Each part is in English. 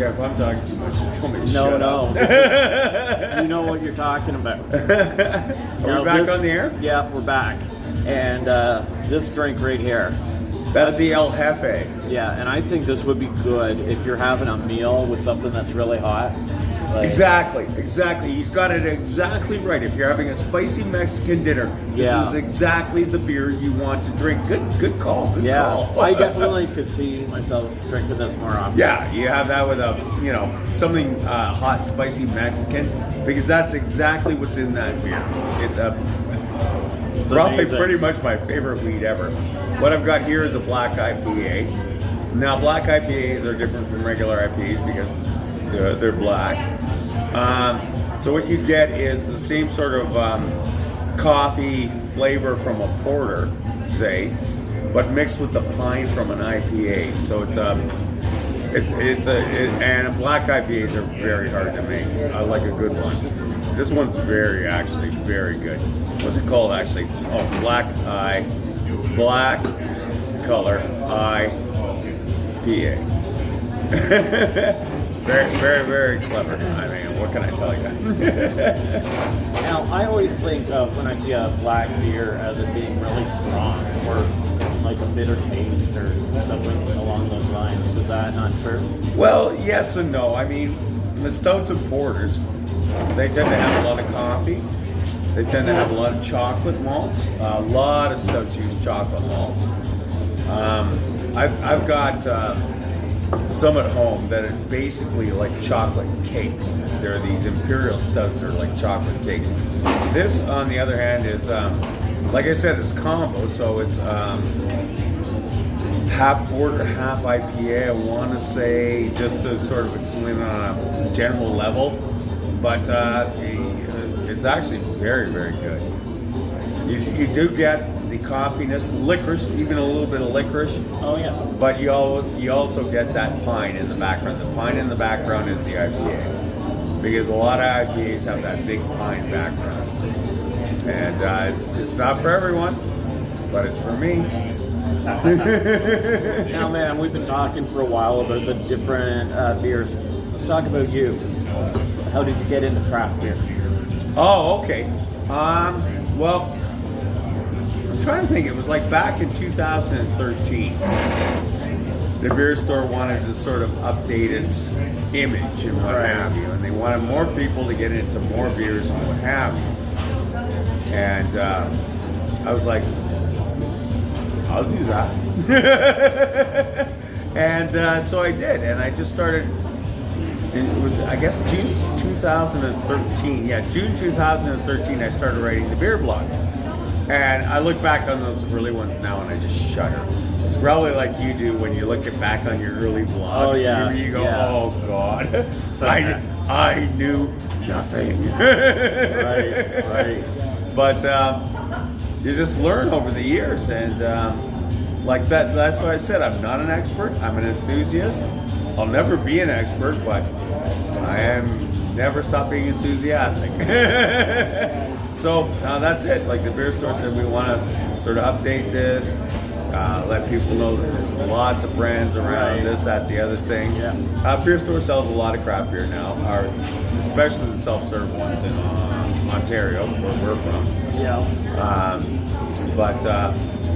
Yeah, if I'm talking too much, you tell me to No, shut no. up. You know what you're talking about. Are we back on the air? Yeah, we're back. And this drink right here. That's the El Jefe. Yeah, and I think this would be good if you're having a meal with something that's really hot. Like, Exactly. He's got it exactly right. If you're having a spicy Mexican dinner, this is exactly the beer you want to drink. Good call. Good call. I definitely could see myself drinking this more often. Yeah, you have that with something hot, spicy Mexican, because that's exactly what's in that beer. It's probably amazing. pretty much my favorite weed ever. What I've got here is a black IPA. Now, black IPAs are different from regular IPAs because they're black. So what you get is the same sort of coffee flavor from a porter, say, but mixed with the pine from an IPA. So and black IPAs are very hard to make. I like a good one. This one's very good. What's it called actually? Oh, black color IPA. Very clever. I mean, what can I tell you? Now, I always think of when I see a black beer as it being really strong or like a bitter taste or something along those lines. Is that not true? Well, yes and no. I mean, the stouts and porters, they tend to have a lot of coffee. They tend to have a lot of chocolate malts. A lot of stouts use chocolate malts. I've got some at home that are basically like chocolate cakes. There are these imperial stouts that are like chocolate cakes. This, on the other hand, is like I said, it's combo, so it's half porter, half IPA. I want to say, just to sort of explain it on a general level, but it's actually very good. You do get the coffeeness, the licorice, even a little bit of licorice. Oh yeah. But you also get that pine in the background. The pine in the background is the IPA, because a lot of IPAs have that big pine background, and it's not for everyone, but it's for me. Now, man, we've been talking for a while about the different beers. Let's talk about you. How did you get into craft beer? Oh, okay. Well, I'm trying to think. It was like back in 2013. The beer store wanted to sort of update its image and what have you, and they wanted more people to get into more beers and what have you. And I was like, I'll do that. And so I did, and I just started. It was, I guess, June 2013. Yeah, June 2013, I started writing the beer blog. And I look back on those early ones now and I just shudder. It's probably like you do when you look back on your early vlogs. Oh, yeah. You go, oh, God. I knew nothing. Right. But you just learn over the years. And like that's why I said I'm not an expert. I'm an enthusiast. I'll never be an expert, but I am never stop being enthusiastic. So that's it. Like the beer store said, we want to sort of update this, let people know that there's lots of brands around, this, that, the other thing. Yeah. Beer store sells a lot of craft beer now, especially the self-serve ones in Ontario, where we're from. Yeah. But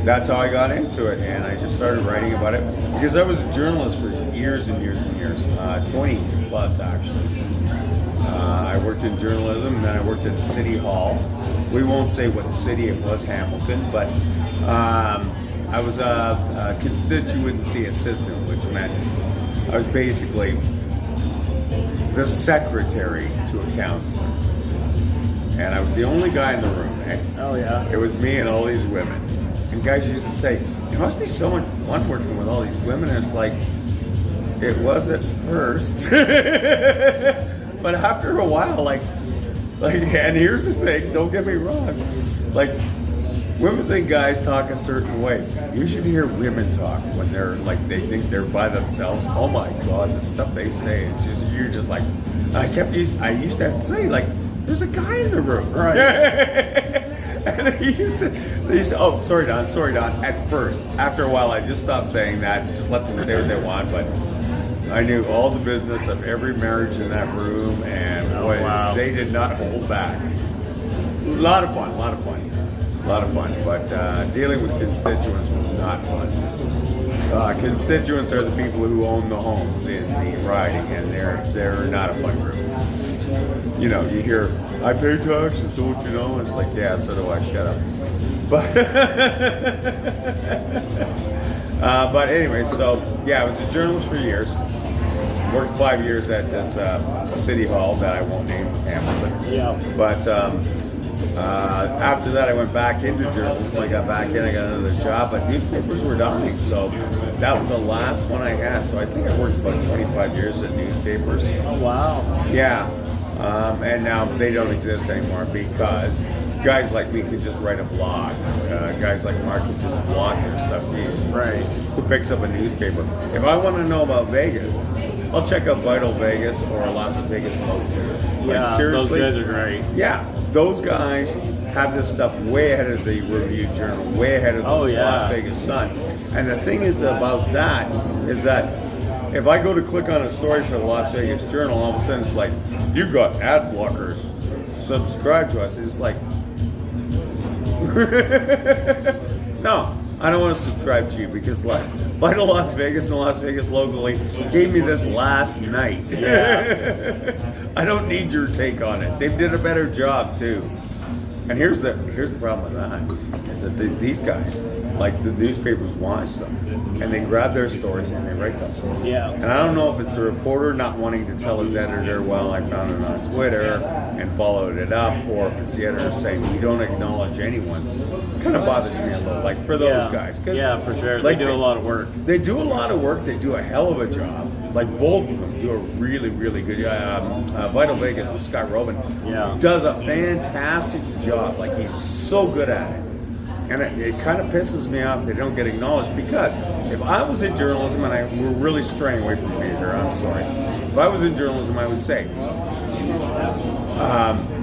that's how I got into it, and I just started writing about it because I was a journalist for years and years, 20 plus actually. I worked in journalism, and then I worked at the City Hall. We won't say what city it was, Hamilton, but I was a constituency assistant, which meant I was basically the secretary to a councillor. And I was the only guy in the room, eh? Oh yeah. It was me and all these women. And guys used to say, it must be so much fun working with all these women. And it's like, it was at first. But after a while, like, and here's the thing, don't get me wrong. Like, women think guys talk a certain way. You should hear women talk when they're like, they think they're by themselves. Oh my God, the stuff they say is just, you're just like, I used to have to say, like, there's a guy in the room. Right. And they used to, oh, sorry, Don, at first. After a while, I just stopped saying that, just let them say what they want, but I knew all the business of every marriage in that room, and boy, wow. they did not hold back. A lot of fun. But dealing with constituents was not fun. Constituents are the people who own the homes in the riding, and they're not a fun group. You know, you hear, I pay taxes, don't you know? It's like, yeah, so do I. Shut up. But but anyway, so yeah, I was a journalist for years. Worked 5 years at this city hall that I won't name, Hamilton. Yeah. But after that, I went back into journalism. I got back in, I got another job, but newspapers were dying, so that was the last one I had. So I think I worked about 25 years at newspapers. Oh, wow. Yeah, and now they don't exist anymore because guys like me can just write a blog. Guys like Mark can just blog their stuff. Right. Who picks up a newspaper? If I want to know about Vegas, I'll check out Vital Vegas or Las Vegas Local. Yeah, seriously, those guys are great. Yeah, those guys have this stuff way ahead of the Review Journal, way ahead of the Las Vegas Sun. And the thing is about that is that if I go to click on a story for the Las Vegas Journal, all of a sudden it's like, you've got ad blockers. Subscribe to us. It's like, no, I don't want to subscribe to you because like Vital Las Vegas and Las Vegas Locally gave me this last night. Yeah. I don't need your take on it. They did a better job too. And here's the problem with that is that these guys, like the newspapers, watch them and they grab their stories and they write them. Yeah. And I don't know if it's the reporter not wanting to tell his editor, well, I found it on Twitter and followed it up, or if it's the editor saying we don't acknowledge anyone. It kind of bothers me a little, like for those guys. Yeah, for sure. Like, they do a lot of work. They do a lot of work. They do a hell of a job. Like both of them do a really, really good job. Vital Vegas and Scott Robin does a fantastic job. Like he's so good at it. And it kind of pisses me off they don't get acknowledged because if I was in journalism, and we're really straying away from me here, I'm sorry. If I was in journalism, I would say,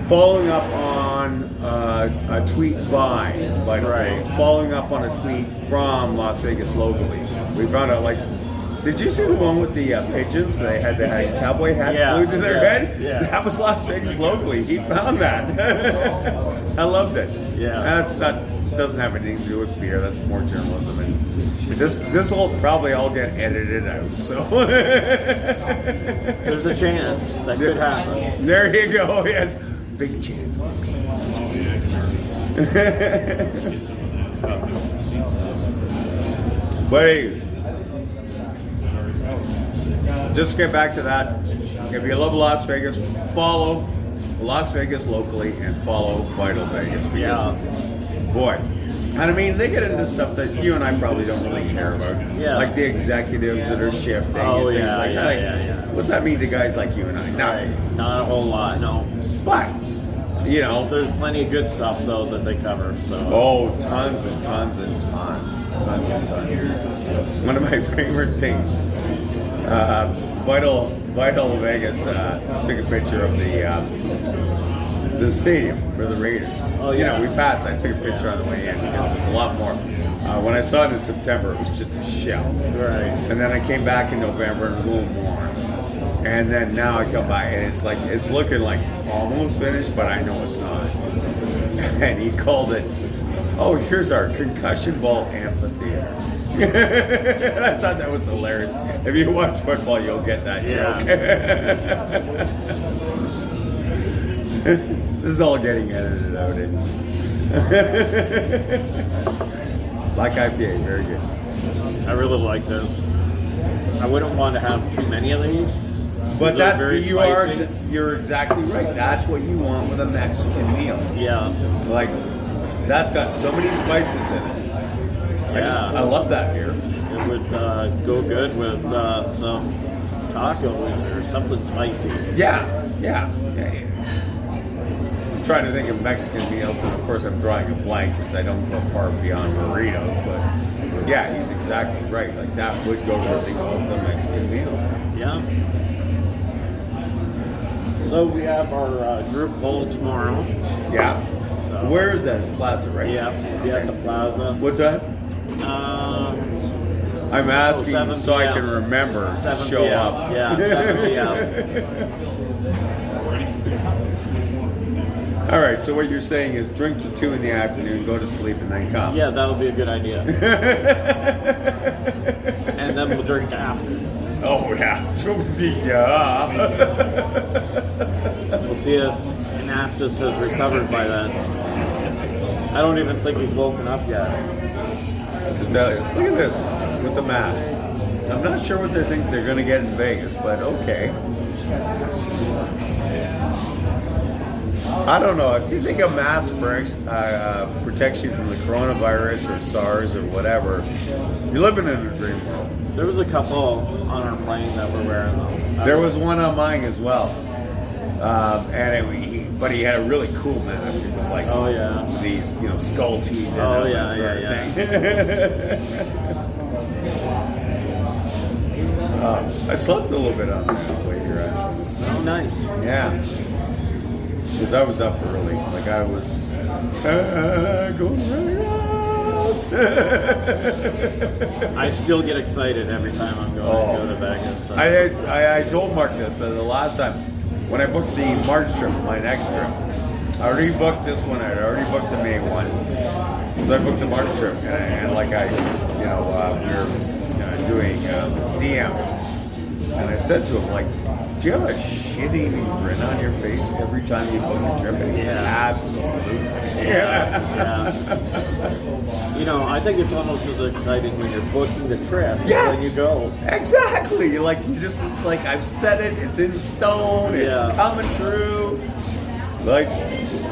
following up on a tweet by Vital Vegas, following up on a tweet from Las Vegas Locally. We found out, like, did you see the one with the pigeons? They had cowboy hats glued to their head? Yeah. That was Las Vegas Locally. He found that. I loved it. Yeah. Doesn't have anything to do with beer. That's more journalism, and this will probably all get edited out. So there's a chance that could happen. There you go. Yes, big chance. But anyways, just to get back to that. If you love Las Vegas, follow Las Vegas Locally and follow Vital Vegas. Because, boy, and I mean, they get into stuff that you and I probably don't really care about. Yeah. Like the executives that are shifting. Oh, and things yeah, like yeah, that. yeah. What's that mean to guys like you and I? Nothing. Right. Not a whole lot, no. But, you know. There's plenty of good stuff, though, that they cover. So. Oh, tons and tons and tons. Tons and tons. One of my favorite things. Vital Vegas took a picture of the stadium for the Raiders. Oh, yeah. You know, we passed. I took a picture on the way in because it's a lot more. When I saw it in September, it was just a shell. Right. And then I came back in November and it was a little more. And then now I come by and it's looking like almost finished, but I know it's not. And he called it, oh, here's our concussion ball amphitheater. And I thought that was hilarious. If you watch football, you'll get that joke. This is all getting edited out. Black IPA, very good. I really like this. I wouldn't want to have too many of these. But that you're exactly right. That's what you want with a Mexican meal. Yeah. Like, that's got so many spices in it. I love that beer. It would go good with some tacos or something spicy. Yeah. I'm trying to think of Mexican meals, and of course I'm drawing a blank because I don't go far beyond burritos. But yeah, he's exactly right. Like that would go with the Mexican meal. Yeah. So we have our group hole tomorrow. Yeah. So, where is that? Plaza, right? Yeah. Be at the Plaza. What time? I'm asking 7 so I p.m. can remember to 7 show p.m. up. Yeah, 7 p.m. All right, so what you're saying is drink to 2 in the afternoon, go to sleep, and then come. Yeah, that'll be a good idea. And then we'll drink after. Oh, yeah. We'll see if Anastas has recovered by then. I don't even think he's woken up yet. So tell you, look at this with the mask. I'm not sure what they think they're going to get in Vegas, but okay. I don't know. If you think a mask protects you from the coronavirus or SARS or whatever, you're living in a dream world. There was a couple on our plane that were wearing them. There was one on mine as well. But he had a really cool mask. It was like Oh yeah. these, skull teeth. And Oh, that yeah, sort of yeah, thing. I slept a little bit on the way here, actually. Oh, nice. Yeah. Because I was up early. Like I was going really fast. I still get excited every time I'm going to go to Vegas. So. I told Mark this the last time when I booked the March trip, my next trip. I already booked this one. I already booked the May one. So I booked the March trip, and we were doing DMs, and I said to him like, "Do you have a shitty grin on your face every time you book a trip?" And he said, "Absolutely." Yeah. I think it's almost as exciting when you're booking the trip Yes. when you go. Exactly. It's like I've said it. It's in stone. It's coming true. Like,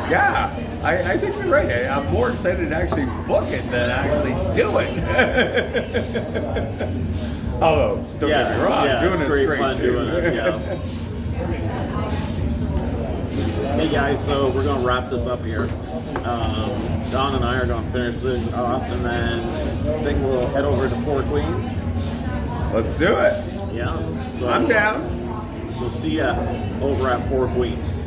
yeah. I think you're right. I'm more excited to actually book it than actually do it. Although, don't get me wrong, doing it's great fun too. doing it. Yeah. Hey guys, so we're gonna wrap this up here. Don and I are gonna finish this off, and then I think we'll head over to Four Queens. Let's do it. Yeah. So I'm down. We'll see ya over at Four Queens.